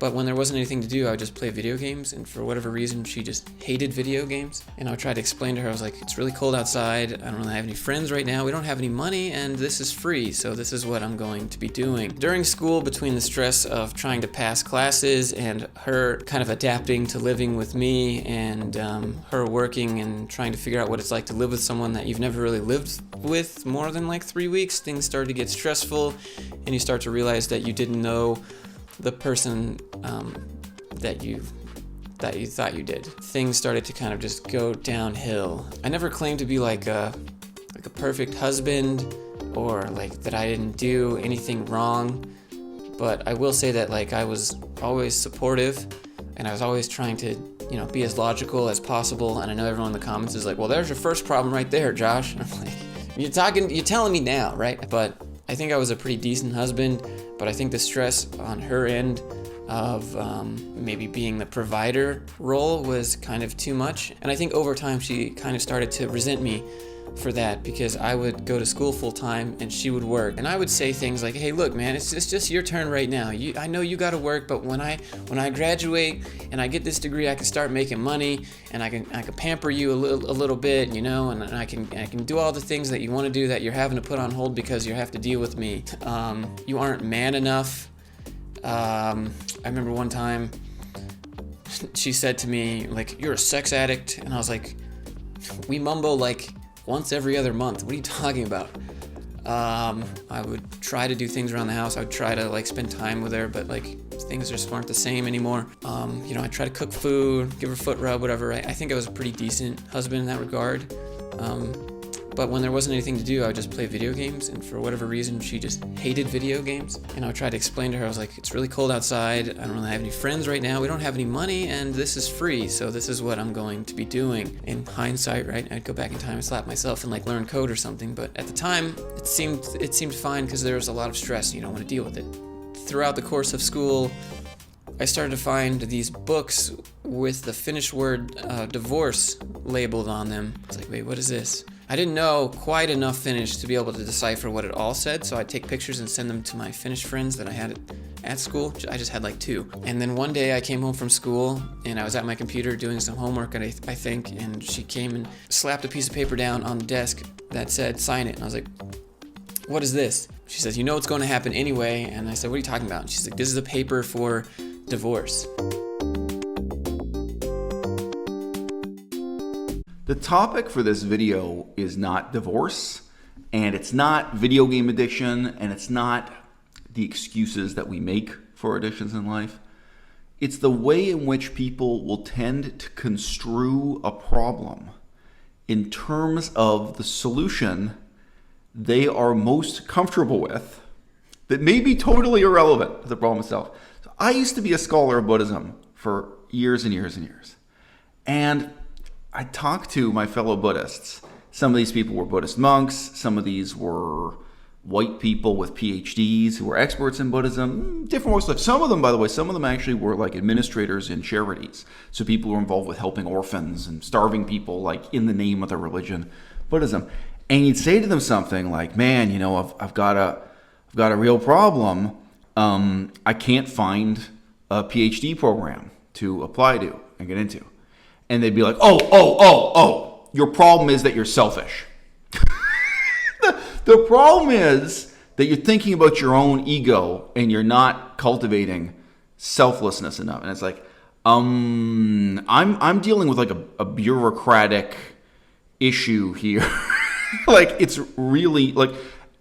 But when there wasn't anything to do, I would just play video games, and for whatever reason, she just hated video games. And I would try to explain to her, I was like, it's really cold outside, I don't really have any friends right now, we don't have any money, and this is free, so this is what I'm going to be doing. During school, between the stress of trying to pass classes and her kind of adapting to living with me, and her working and trying to figure out what it's like to live with someone that you've never really lived with more than like 3 weeks, things started to get stressful, and you start to realize that you didn't know the person that you thought you did. Things started to kind of just go downhill. I never claimed to be like a perfect husband or like that I didn't do anything wrong, but I will say that like I was always supportive and I was always trying to, be as logical as possible. And I know everyone in the comments is like, well, there's your first problem right there, Josh. And I'm like, you're telling me now, right? But I think I was a pretty decent husband, but I think the stress on her end of maybe being the provider role was kind of too much. And I think over time she kind of started to resent me for that, because I would go to school full time and she would work. And I would say things like, hey, look, man, it's just your turn right now. I know you got to work, but when I graduate and I get this degree, I can start making money and I can pamper you a little bit, and I can do all the things that you want to do that you're having to put on hold because you have to deal with me. You aren't man enough. I remember one time she said to me, like, you're a sex addict. And I was like, we mumble like once every other month. What are you talking about? I would try to do things around the house. I would try to like spend time with her, but like things just weren't the same anymore. I try to cook food, give her foot rub, whatever. I think I was a pretty decent husband in that regard. But when there wasn't anything to do, I would just play video games, and for whatever reason, she just hated video games. And I would try to explain to her, I was like, it's really cold outside, I don't really have any friends right now, we don't have any money, and this is free, so this is what I'm going to be doing. In hindsight, right, I'd go back in time and slap myself and like learn code or something, but at the time, it seemed fine because there was a lot of stress and you don't want to deal with it. Throughout the course of school, I started to find these books with the Finnish word divorce labeled on them. I was like, wait, what is this? I didn't know quite enough Finnish to be able to decipher what it all said, so I'd take pictures and send them to my Finnish friends that I had at school. I just had like 2. And then one day I came home from school and I was at my computer doing some homework, I think, and she came and slapped a piece of paper down on the desk that said, sign it. And I was like, what is this? She says, you know what's going to happen anyway. And I said, what are you talking about? And she's like, this is a paper for divorce. The topic for this video is not divorce, and it's not video game addiction, and it's not the excuses that we make for addictions in life. It's the way in which people will tend to construe a problem in terms of the solution they are most comfortable with that may be totally irrelevant to the problem itself. So I used to be a scholar of Buddhism for years and years and years. And I talked to my fellow Buddhists. Some of these people were Buddhist monks. Some of these were white people with PhDs who were experts in Buddhism. Different walks of life. Some of them, by the way, actually were like administrators in charities. So people who were involved with helping orphans and starving people, like in the name of the religion, Buddhism. And you'd say to them something like, man, I've got a real problem. I can't find a PhD program to apply to and get into. And they'd be like, oh, your problem is that you're selfish. The problem is that you're thinking about your own ego and you're not cultivating selflessness enough. And it's like, I'm dealing with like a bureaucratic issue here. Like, it's really, like,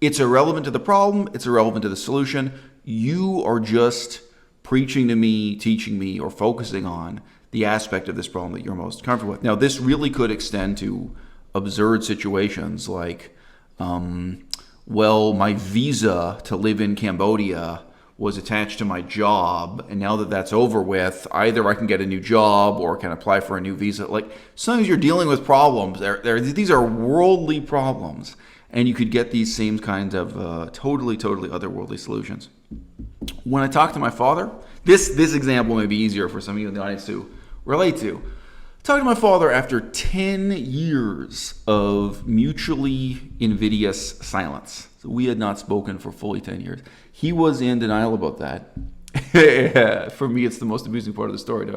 it's irrelevant to the problem. It's irrelevant to the solution. You are just preaching to me, teaching me, or focusing on the aspect of this problem that you're most comfortable with. Now, this really could extend to absurd situations like, my visa to live in Cambodia was attached to my job, and now that that's over with, either I can get a new job or can apply for a new visa. Like, sometimes you're dealing with problems. These are worldly problems, and you could get these same kinds of totally otherworldly solutions. When I talk to my father, this example may be easier for some of you in the audience to relate to. Talking to my father after 10 years of mutually invidious silence. So we had not spoken for fully 10 years. He was in denial about that. Yeah, for me, it's the most amusing part of the story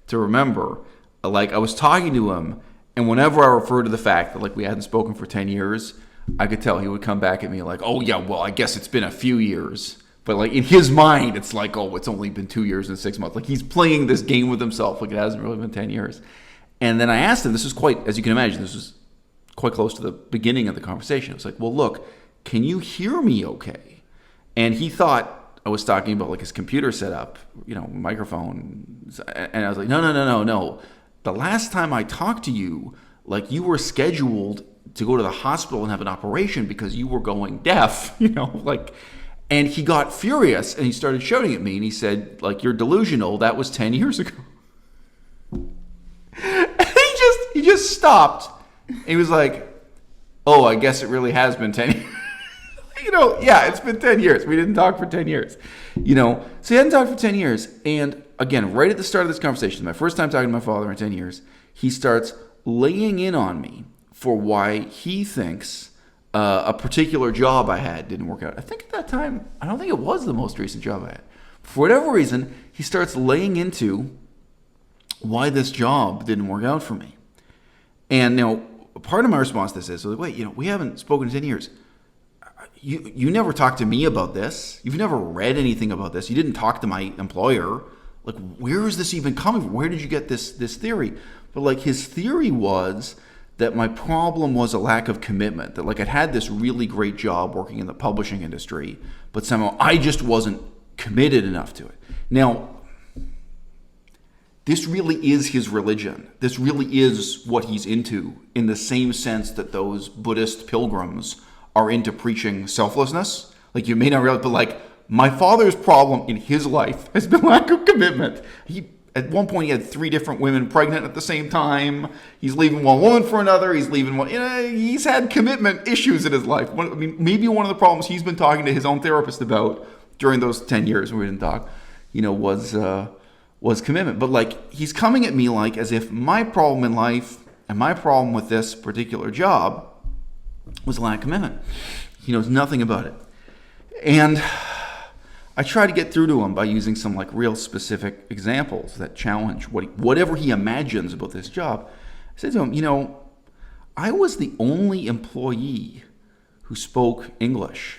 to remember. Like, I was talking to him, and whenever I referred to the fact that, like, we hadn't spoken for 10 years, I could tell he would come back at me like, oh, yeah, well, I guess it's been a few years. But, like, in his mind, it's like, oh, it's only been 2 years and 6 months. Like, he's playing this game with himself like it hasn't really been 10 years. And then I asked him, this was quite, as you can imagine, this was quite close to the beginning of the conversation. I was like, well, look, can you hear me okay? And he thought I was talking about, like, his computer setup, microphone. And I was like, no. The last time I talked to you, like, you were scheduled to go to the hospital and have an operation because you were going deaf, and he got furious and he started shouting at me and he said, like, you're delusional. That was 10 years ago. And he just stopped. He was like, oh, I guess it really has been 10 years. Yeah, it's been 10 years. We didn't talk for 10 years. So he hadn't talked for 10 years. And again, right at the start of this conversation, my first time talking to my father in 10 years, he starts laying in on me for why he thinks a particular job I had didn't work out. I think at that time, I don't think it was the most recent job I had. For whatever reason, he starts laying into why this job didn't work out for me. And part of my response to this is, wait, we haven't spoken in 10 years. You never talked to me about this. You've never read anything about this. You didn't talk to my employer. Like, where is this even coming from? Where did you get this theory? But, like, his theory was that my problem was a lack of commitment. That, like, I'd had this really great job working in the publishing industry, but somehow I just wasn't committed enough to it. Now, this really is his religion. This really is what he's into, in the same sense that those Buddhist pilgrims are into preaching selflessness. Like, you may not realize, but, like, my father's problem in his life has been lack of commitment. At one point, he had 3 different women pregnant at the same time. He's leaving one woman for another. He's leaving one. He's had commitment issues in his life. Maybe one of the problems he's been talking to his own therapist about during those 10 years when we didn't talk, was commitment. But, like, he's coming at me like as if my problem in life and my problem with this particular job was lack of commitment. He knows nothing about it. And I try to get through to him by using some, like, real specific examples that challenge whatever he imagines about this job. I said to him, I was the only employee who spoke English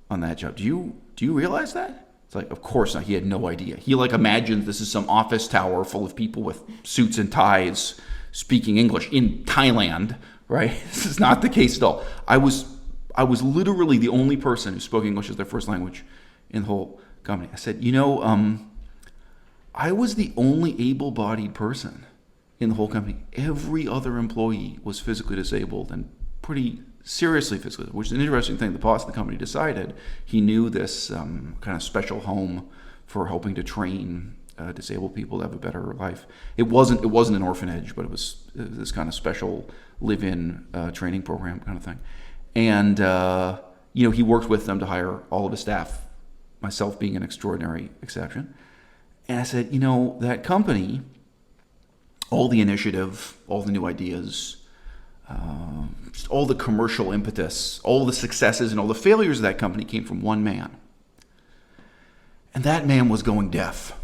on that job. Do you realize that? It's like, of course not. He had no idea. He, like, imagines this is some office tower full of people with suits and ties speaking English in Thailand, right? This is not the case at all. I was literally the only person who spoke English as their first language in the whole company. I said, I was the only able-bodied person in the whole company. Every other employee was physically disabled and pretty seriously physically, which is an interesting thing. The boss of the company decided he knew this kind of special home for helping to train disabled people to have a better life. It wasn't an orphanage, but it was this kind of special live-in training program kind of thing. And he worked with them to hire all of his staff, myself being an extraordinary exception. And I said, that company, all the initiative, all the new ideas, just all the commercial impetus, all the successes and all the failures of that company came from one man. And that man was going deaf.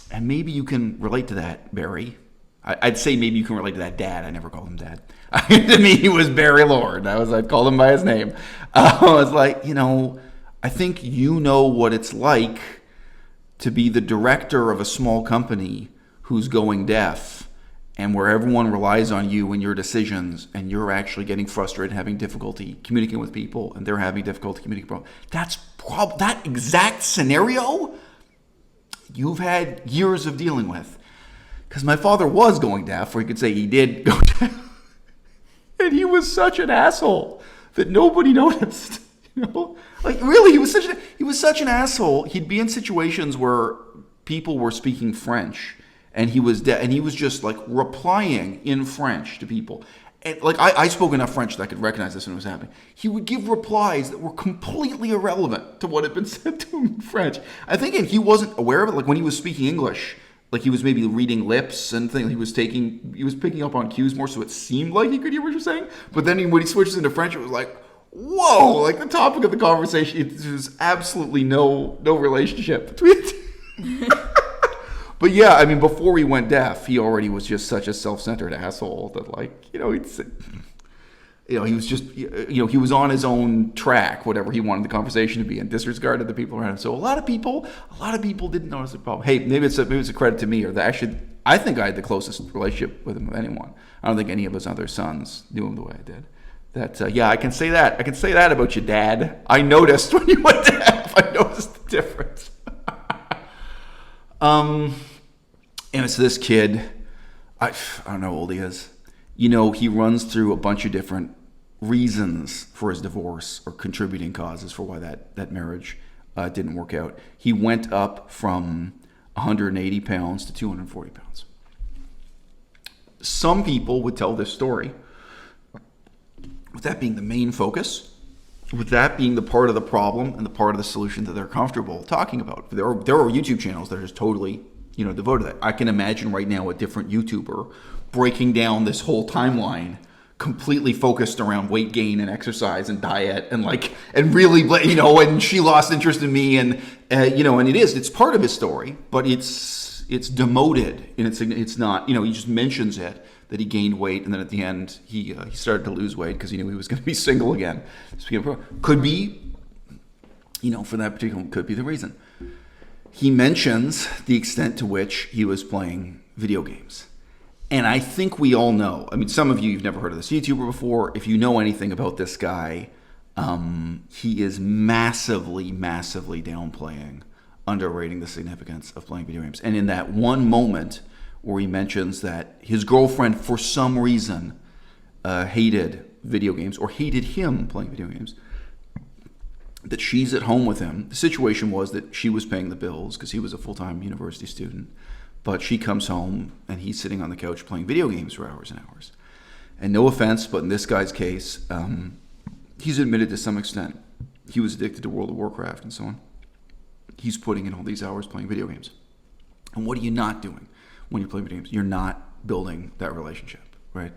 And maybe you can relate to that, Barry. I'd say maybe you can relate to that, Dad. I never called him Dad. To me, he was Barry Lord. I'd call him by his name. I was like, I think you know what it's like to be the director of a small company who's going deaf and where everyone relies on you and your decisions and you're actually getting frustrated and having difficulty communicating with people and they're having difficulty communicating with people. That exact scenario you've had years of dealing with. Because my father was going deaf, or you could say he did go deaf. And he was such an asshole that nobody noticed. Like, really, he was such an asshole. He'd be in situations where people were speaking French, and he was and he was just, like, replying in French to people. And, like, I spoke enough French that I could recognize this when it was happening. He would give replies that were completely irrelevant to what had been said to him in French. I think he wasn't aware of it. Like, when he was speaking English, like, he was maybe reading lips and things. He was picking up on cues more, so it seemed like he could hear what you're saying. But then when he switches into French, it was like, whoa, like the topic of the conversation, there's absolutely no relationship between the two. But yeah, I mean, before he went deaf, he already was just such a self-centered asshole that, like, he was just, he was on his own track, whatever he wanted the conversation to be, and disregarded the people around him. So a lot of people didn't notice the problem. Hey, maybe it's a credit to me, or that actually, I think I had the closest relationship with him of anyone. I don't think any of his other sons knew him the way I did. Yeah, I can say that. I can say that about you, Dad. I noticed when you went deaf. I noticed the difference. And it's this kid, I don't know how old he is. He runs through a bunch of different reasons for his divorce, or contributing causes for why that marriage didn't work out. He went up from 180 pounds to 240 pounds. Some people would tell this story with that being the main focus, with that being the part of the problem and the part of the solution that they're comfortable talking about. There are YouTube channels that are just totally, devoted to that. I can imagine right now a different YouTuber breaking down this whole timeline, completely focused around weight gain and exercise and diet and really, and she lost interest in me, and it's part of his story, but it's demoted, and it's not, he just mentions it, that he gained weight, and then at the end he started to lose weight because he knew he was going to be single again. Could be, for that particular, could be the reason. He mentions the extent to which he was playing video games. And I think we all know, some of you've never heard of this YouTuber before. If you know anything about this guy, he is massively, massively downplaying, underrating the significance of playing video games. And in that one moment where he mentions that his girlfriend, for some reason, hated video games, or hated him playing video games, that she's at home with him. The situation was that she was paying the bills because he was a full-time university student. But she comes home and he's sitting on the couch playing video games for hours and hours. And no offense, but in this guy's case, he's admitted to some extent he was addicted to World of Warcraft and so on. He's putting in all these hours playing video games. And what are you not doing when you play video games? You're not building that relationship, right?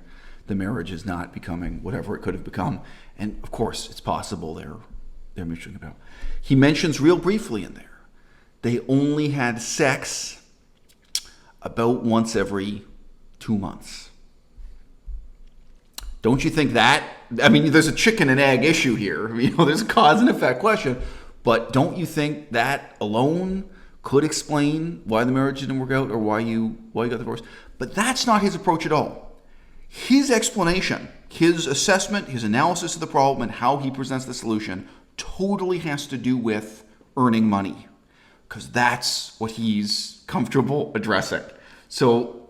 The marriage is not becoming whatever it could have become. And of course, it's possible they're mutually compatible. He mentions real briefly in there, they only had sex about once every 2 months. Don't you think that? There's a chicken and egg issue here. There's a cause and effect question. But don't you think that alone could explain why the marriage didn't work out, or why you got divorced? But that's not his approach at all. His explanation, his assessment, his analysis of the problem, and how he presents the solution totally has to do with earning money, because that's what he's comfortable addressing. So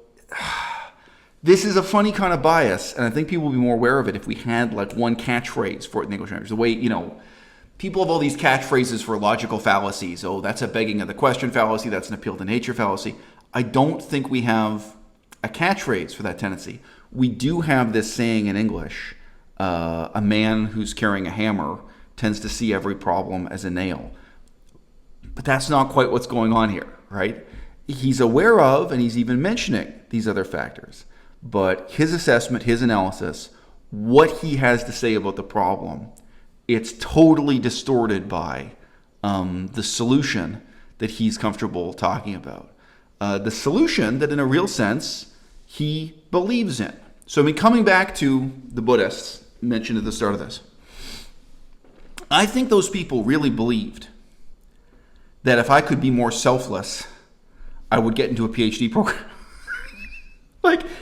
this is a funny kind of bias, and I think people would be more aware of it if we had one catchphrase for it in English language. The way, people have all these catchphrases for logical fallacies. Oh, that's a begging of the question fallacy. That's an appeal to nature fallacy. I don't think we have a catchphrase for that tendency. We do have this saying in English, a man who's carrying a hammer tends to see every problem as a nail. But that's not quite what's going on here, right? He's aware of, and he's even mentioning these other factors. But his assessment, his analysis, what he has to say about the problem, it's totally distorted by the solution that he's comfortable talking about. The solution that in a real sense, he believes in. So coming back to the Buddhists mentioned at the start of this, I think those people really believed that if I could be more selfless, I would get into a PhD program.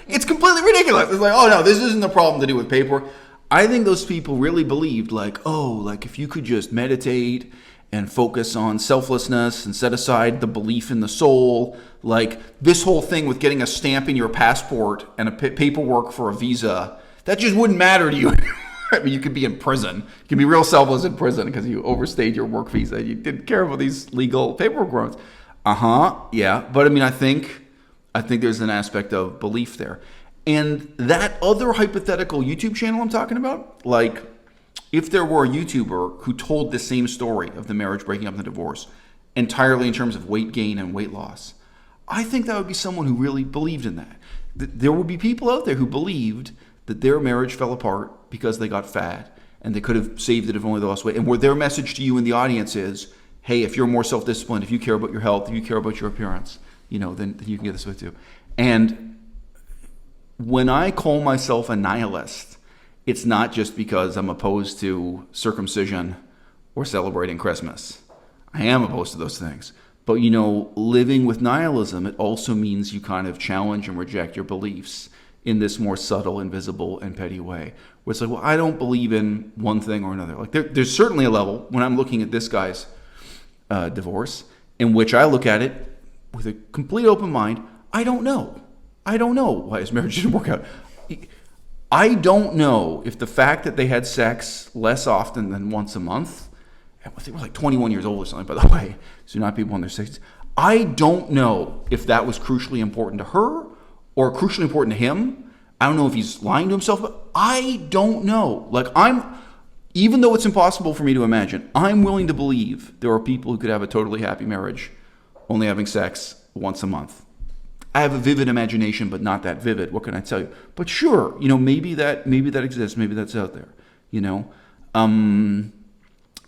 It's completely ridiculous. It's oh no, this isn't the problem to do with paperwork. I think those people really believed if you could just meditate and focus on selflessness and set aside the belief in the soul, this whole thing with getting a stamp in your passport and a paperwork for a visa, that just wouldn't matter to you. You could be in prison. You could be real selfless in prison because you overstayed your work visa. You didn't care about these legal paperwork roads. Yeah. But I think there's an aspect of belief there. And that other hypothetical YouTube channel I'm talking about, if there were a YouTuber who told the same story of the marriage breaking up and the divorce entirely in terms of weight gain and weight loss, I think that would be someone who really believed in that. There would be people out there who believed that their marriage fell apart because they got fat, and they could have saved it if only they lost weight. And where their message to you in the audience is, hey, if you're more self-disciplined, if you care about your health, if you care about your appearance, then you can get this way too. And when I call myself a nihilist, it's not just because I'm opposed to circumcision or celebrating Christmas. I am opposed to those things. But, living with nihilism, it also means you kind of challenge and reject your beliefs in this more subtle, invisible, and petty way. Where it's like, well, I don't believe in one thing or another. Like there's certainly a level when I'm looking at this guy's divorce in which I look at it with a complete open mind. I don't know why his marriage didn't work out. I don't know if the fact that they had sex less often than once a month, I think we're like 21 years old or something, by the way, so not people in their 60s. I don't know if that was crucially important to her or crucially important to him. I don't know if he's lying to himself, but I don't know. Even though it's impossible for me to imagine, I'm willing to believe there are people who could have a totally happy marriage only having sex once a month. I have a vivid imagination, but not that vivid. What can I tell you? But sure, maybe that exists. Maybe that's out there.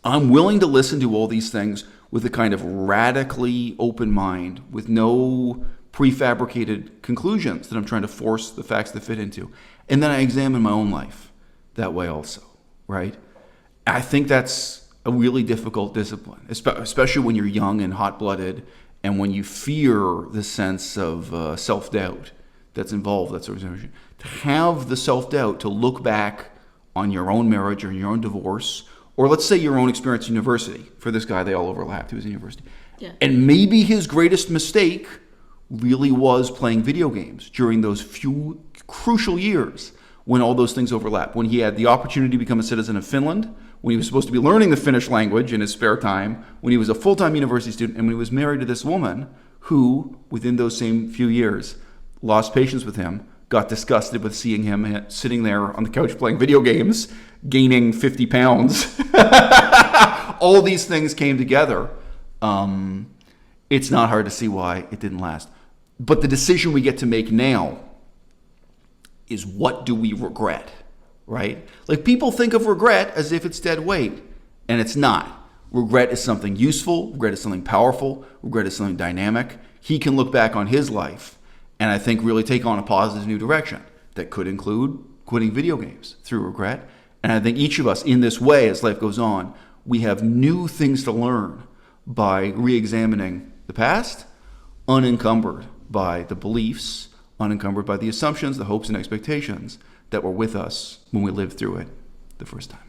I'm willing to listen to all these things with a kind of radically open mind, with no prefabricated conclusions that I'm trying to force the facts to fit into. And then I examine my own life that way also, right? I think that's a really difficult discipline, especially when you're young and hot-blooded and when you fear the sense of self-doubt that's involved, that sort of situation. To have the self-doubt to look back on your own marriage or your own divorce, or let's say your own experience in university. For this guy, they all overlapped. He was in university. Yeah. And maybe his greatest mistake really was playing video games during those few crucial years when all those things overlap. When he had the opportunity to become a citizen of Finland, when he was supposed to be learning the Finnish language in his spare time, when he was a full-time university student, and when he was married to this woman who, within those same few years, lost patience with him, got disgusted with seeing him sitting there on the couch playing video games, gaining 50 pounds. All these things came together. It's not hard to see why it didn't last. But the decision we get to make now is, what do we regret, right? Like, people think of regret as if it's dead weight, and it's not. Regret is something useful. Regret is something powerful. Regret is something dynamic. He can look back on his life and I think really take on a positive new direction that could include quitting video games through regret. And I think each of us in this way, as life goes on, we have new things to learn by re-examining the past, unencumbered by the beliefs, unencumbered by the assumptions, the hopes and expectations that were with us when we lived through it the first time.